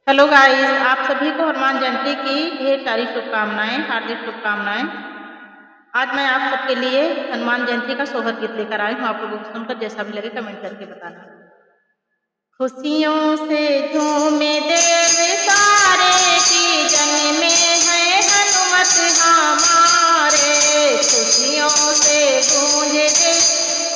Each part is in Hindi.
हेलो गाइस, आप सभी को हनुमान जयंती की ढेर सारी शुभकामनाएं, हार्दिक शुभकामनाएं। आज मैं आप सबके लिए हनुमान जयंती का सोहर गीत लेकर आई हूँ। आप लोगों को सुनकर जैसा भी लगे कमेंट करके बताना। खुशियों से झूमे देव सारे की जन में है हनुमत हमारे। खुशियों से गूंजे दे,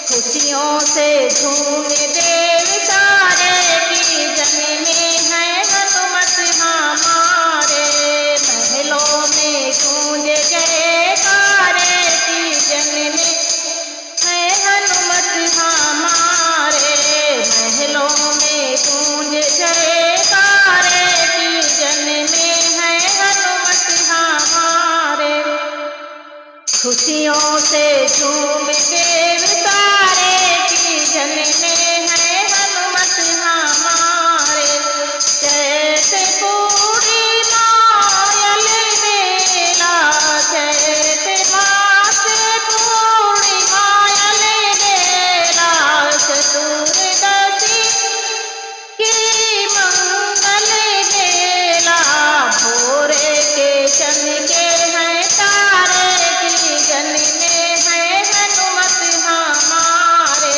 खुशियों से झूमे देव सारे की जन में है हनुमत हमारे। महलों में गूंजे जयकारे की जन में है हनुमत हमारे। महलों में गूंज जयकारे की जन में है हनुमत हमारे। खुशियों से झूम देव सारे की जन में है हनुमत हमारे। जैसे पूर्णिमा यल बेला, जैसे मास पूर्णिमा यल बेला, चतुर्दशी की मंगल बेला। भोरे के चमके हैं तारे की जन में है हनुमत हमारे।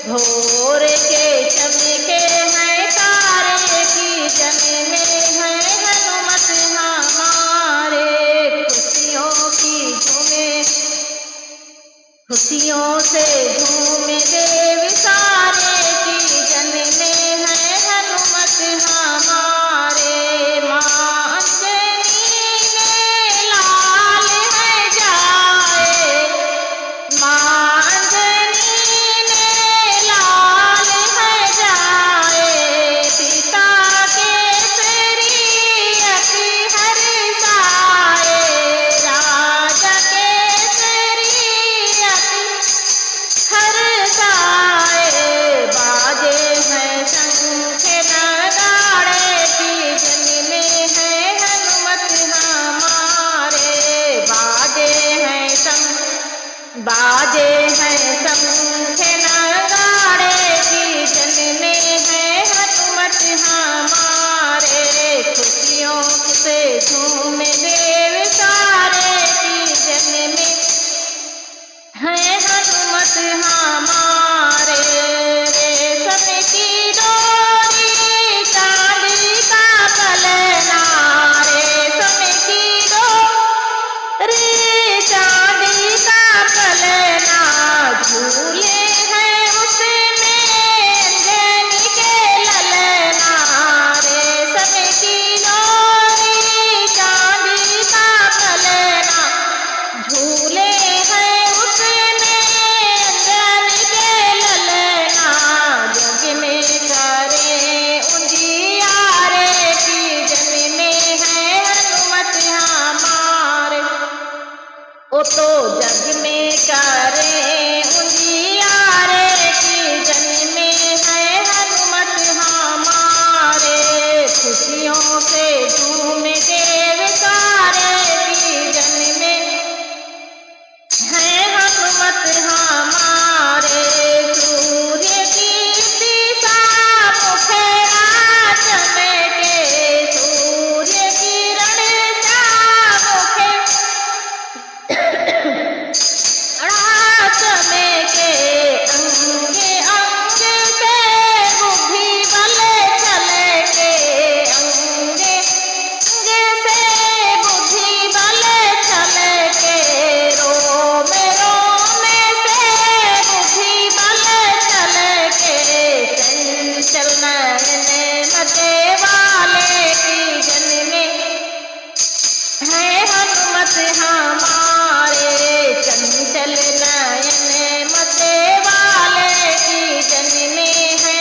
भोर के चमके हैं तारे की जन में है हनुमत हमारे। खुशियों से झूमे देव सारे की जन में है हनुमत हमारे। माँ अंजनी ने लाल है जाए, माँ अंजनी ने लाल है जाए। पिता केसरी अति हर्षाए, राजा केसरी अति हर्षाए। बाजे हैं शंख नगाड़े की जन में है हनुमत हमारे। बाजे हैं शंख नगाड़े की जन में है हनुमत हमारे। खुशियों से झूम देव सारे की जन में है हनुमत हमारे। रेशम की डोरी चांदी का पलना, रेशम की डोरी चांदी का पलना। झूले हैं उसमें अंजनी के ललना, रेशम की डोरी चांदी का पलना। झूले हैं उसमें अंजनी के ललना। जग में करे उजियारे की जन में है हनुमत हमारे। ओ तो जग में करे उजियारे की जन में है हनुमत हमारे। खुशियों से झूम देव सारे की जन में है हनुमत हमारे। सूर्य की दिशा मुखेरा चमके, सूर्य किरण सा मुखेरा चमके। अंगे अंग से बुद्धि बल छलके, अंगे अंग से बुद्धि बल छलके। रोम रोम से बुद्धि बल छलके। चंचल नयन मते वाले की जन में है हनुमत हमारे। चंचल नयन मते वाले की जन में है